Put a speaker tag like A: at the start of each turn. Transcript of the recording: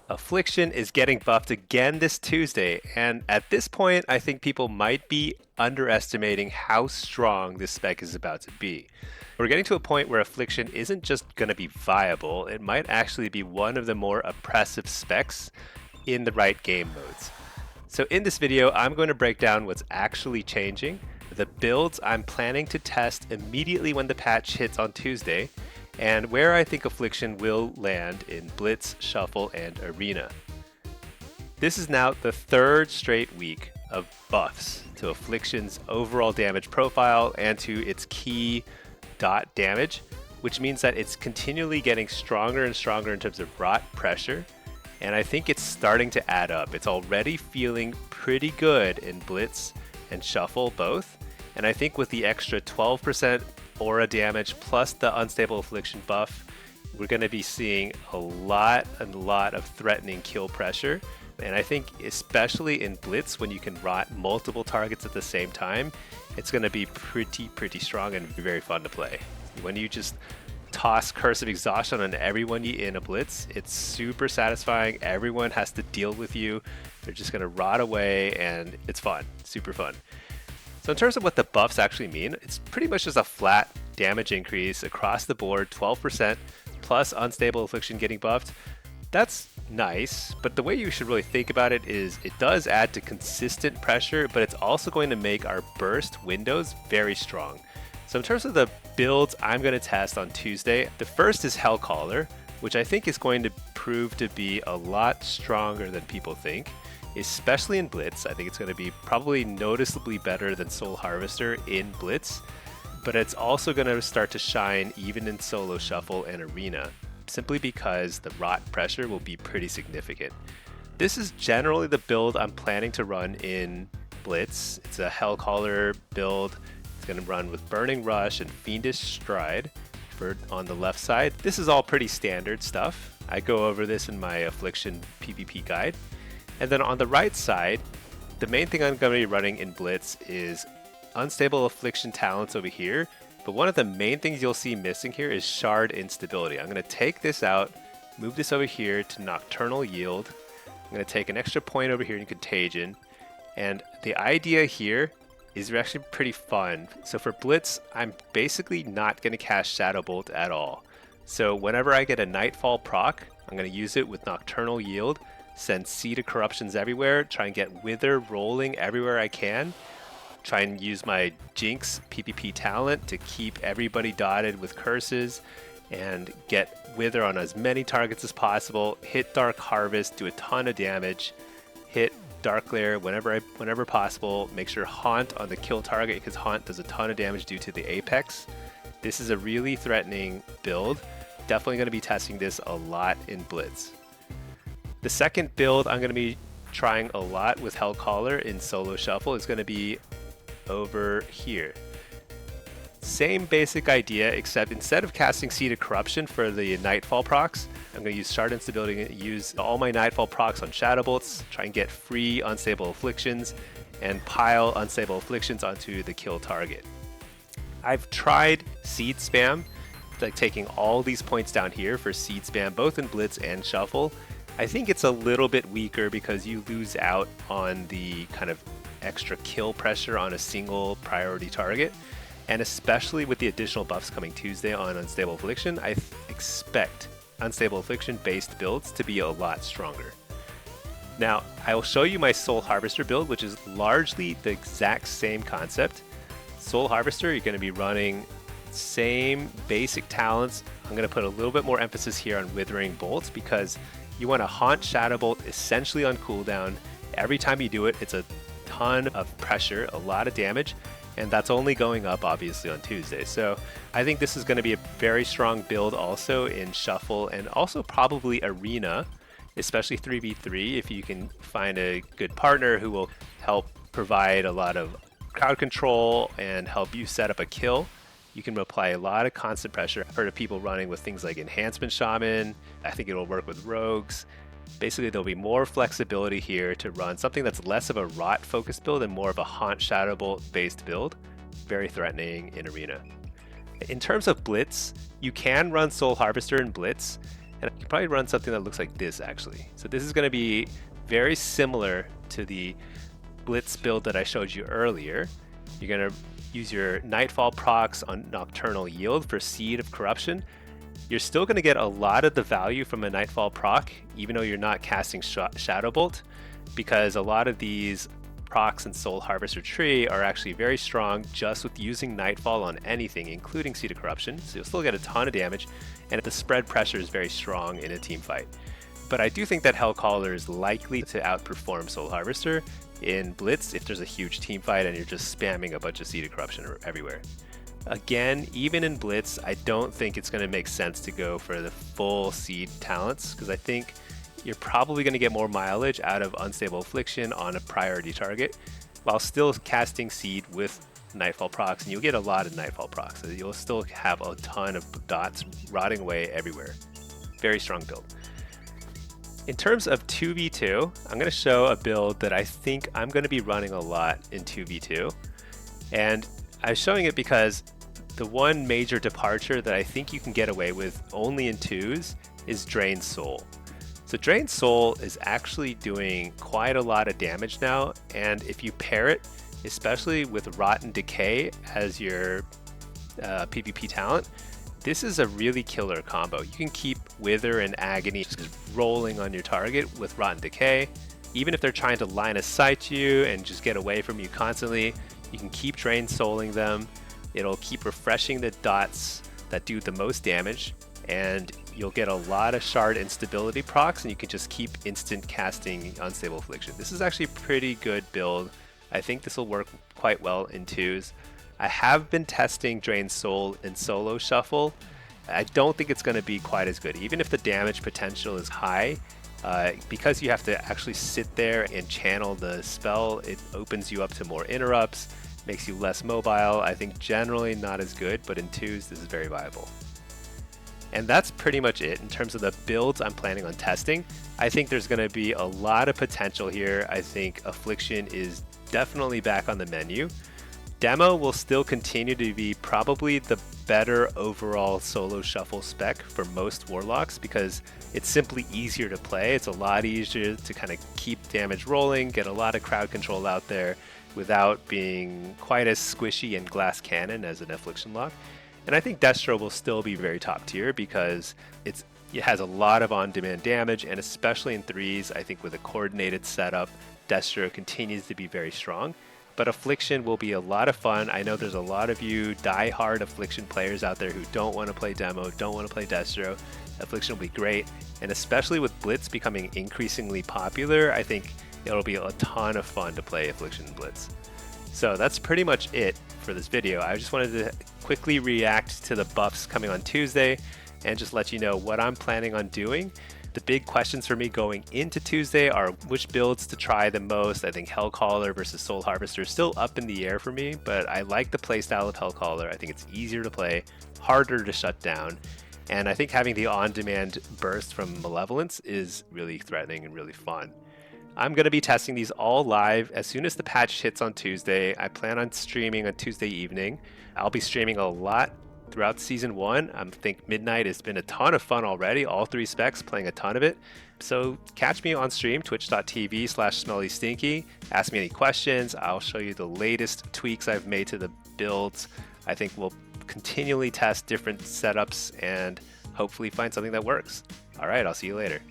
A: Affliction is getting buffed again this Tuesday, and at this point, I think people might be underestimating how strong this spec is about to be. We're getting to a point where Affliction isn't just going to be viable, it might actually be one of the more oppressive specs in the right game modes. So in this video, I'm going to break down what's actually changing, the builds I'm planning to test immediately when the patch hits on Tuesday, and where I think Affliction will land in Blitz, Shuffle, and Arena. This is now the third straight week of buffs to Affliction's overall damage profile and to its key dot damage, which means that it's continually getting stronger and stronger in terms of rot pressure, and I think it's starting to add up. It's already feeling pretty good in Blitz and Shuffle both, and I think with the extra 12% aura damage plus the unstable affliction buff, we're going to be seeing a lot of threatening kill pressure. And I think especially in Blitz, when you can rot multiple targets at the same time, it's going to be pretty strong and very fun to play. When you just toss Curse of Exhaustion on everyone in a Blitz, it's super satisfying. Everyone has to deal with you. They're just going to rot away, and it's fun, super fun. So in terms of what the buffs actually mean, it's pretty much just a flat damage increase across the board, 12% plus unstable affliction getting buffed. That's nice, but the way you should really think about it is it does add to consistent pressure, but it's also going to make our burst windows very strong. So in terms of the builds I'm going to test on Tuesday, the first is Hellcaller, which I think is going to prove to be a lot stronger than people think. Especially in Blitz. I think it's going to be probably noticeably better than Soul Harvester in Blitz, but it's also going to start to shine even in Solo Shuffle and Arena, simply because the rot pressure will be pretty significant. This is generally the build I'm planning to run in Blitz. It's a Hellcaller build. It's going to run with Burning Rush and Fiendish Stride on the left side. This is all pretty standard stuff. I go over this in my Affliction PvP guide. And then on the right side, the main thing I'm going to be running in Blitz is Unstable Affliction talents over here. But one of the main things you'll see missing here is Shard Instability. I'm going to take this out, move this over here to Nocturnal Yield. I'm going to take an extra point over here in Contagion. And the idea here is actually pretty fun. So for Blitz, I'm basically not going to cast Shadow Bolt at all. So whenever I get a Nightfall proc, I'm going to use it with Nocturnal Yield, send Seed of Corruptions everywhere, try and get Wither rolling everywhere I can, try and use my Jinx PvP talent to keep everybody dotted with curses, and get Wither on as many targets as possible, hit Dark Harvest, do a ton of damage, hit Dark Glare whenever possible, make sure Haunt on the kill target because Haunt does a ton of damage due to the Apex. This is a really threatening build. Definitely going to be testing this a lot in Blitz. The second build I'm going to be trying a lot with Hellcaller in Solo Shuffle is going to be over here. Same basic idea, except instead of casting Seed of Corruption for the Nightfall procs, I'm going to use Shard Instability, use all my Nightfall procs on Shadow Bolts, try and get free Unstable Afflictions, and pile Unstable Afflictions onto the kill target. I've tried Seed Spam, like taking all these points down here for Seed Spam, both in Blitz and Shuffle. I think it's a little bit weaker because you lose out on the kind of extra kill pressure on a single priority target. And especially with the additional buffs coming Tuesday on Unstable Affliction, I expect Unstable Affliction based builds to be a lot stronger. Now, I will show you my Soul Harvester build, which is largely the exact same concept. Soul Harvester, you're going to be running same basic talents. I'm going to put a little bit more emphasis here on Withering Bolts because you want to haunt Shadow Bolt essentially on cooldown. Every time you do it, it's a ton of pressure, a lot of damage, and that's only going up obviously on Tuesday. So I think this is going to be a very strong build also in Shuffle and also probably Arena, especially 3v3 if you can find a good partner who will help provide a lot of crowd control and help you set up a kill. You can apply a lot of constant pressure. I've heard of people running with things like Enhancement Shaman. I think it'll work with rogues. Basically, there'll be more flexibility here to run something that's less of a rot focused build and more of a Haunt Shadow Bolt based build. Very threatening in Arena. In terms of Blitz, you can run Soul Harvester in Blitz, And I can probably run something that looks like this actually. So this is going to be very similar to the Blitz build that I showed you earlier. You're going to use your Nightfall procs on Nocturnal Yield for Seed of Corruption. You're still going to get a lot of the value from a Nightfall proc, even though you're not casting Shadow Bolt, because a lot of these procs in Soul Harvester Tree are actually very strong just with using Nightfall on anything, including Seed of Corruption. So you'll still get a ton of damage, and the spread pressure is very strong in a team fight. But I do think that Hellcaller is likely to outperform Soul Harvester in Blitz if there's a huge team fight and you're just spamming a bunch of Seed of Corruption everywhere. Again, even in Blitz, I don't think it's going to make sense to go for the full Seed talents, because I think you're probably going to get more mileage out of Unstable Affliction on a priority target while still casting Seed with Nightfall procs, and you'll get a lot of Nightfall procs. So you'll still have a ton of dots rotting away everywhere. Very strong build. In terms of 2v2, I'm going to show a build that I think I'm going to be running a lot in 2v2. And I'm showing it because the one major departure that I think you can get away with only in 2s is Drain Soul. So Drain Soul is actually doing quite a lot of damage now, and if you pair it, especially with Rotten Decay as your PvP talent, this is a really killer combo. You can keep Wither and Agony just rolling on your target with Rotten Decay. Even if they're trying to line of sight you and just get away from you constantly, you can keep Drain Souling them. It'll keep refreshing the dots that do the most damage, and you'll get a lot of shard instability procs, and you can just keep instant casting Unstable Affliction. This is actually a pretty good build. I think this will work quite well in 2s. I have been testing Drain Soul in solo shuffle. I don't think it's going to be quite as good, even if the damage potential is high. Because you have to actually sit there and channel the spell, it opens you up to more interrupts, makes you less mobile. I think generally not as good, but in 2s this is very viable. And that's pretty much it in terms of the builds I'm planning on testing. I think there's going to be a lot of potential here. I think Affliction is definitely back on the menu. Demo will still continue to be probably the better overall solo shuffle spec for most Warlocks because it's simply easier to play. It's a lot easier to kind of keep damage rolling, get a lot of crowd control out there without being quite as squishy and glass cannon as an Affliction lock. And I think Destro will still be very top tier because it has a lot of on-demand damage, and especially in 3s, I think with a coordinated setup, Destro continues to be very strong. But Affliction will be a lot of fun. I know there's a lot of you die-hard Affliction players out there who don't want to play Demo, don't want to play Destro. Affliction will be great, and especially with Blitz becoming increasingly popular, I think it'll be a ton of fun to play Affliction and Blitz. So that's pretty much it for this video. I just wanted to quickly react to the buffs coming on Tuesday and just let you know what I'm planning on doing. The big questions for me going into Tuesday are which builds to try the most. I think Hellcaller versus Soul Harvester is still up in the air for me, but I like the playstyle of Hellcaller. I think it's easier to play, harder to shut down, and I think having the on-demand burst from Malevolence is really threatening and really fun. I'm going to be testing these all live as soon as the patch hits on Tuesday. I plan on streaming on Tuesday evening. I'll be streaming a lot throughout Season 1. I think Midnight has been a ton of fun already, all 3 specs, playing a ton of it. So catch me on stream, twitch.tv/smellystinky. Ask me any questions. I'll show you the latest tweaks I've made to the builds. I think we'll continually test different setups and hopefully find something that works. All right, I'll see you later.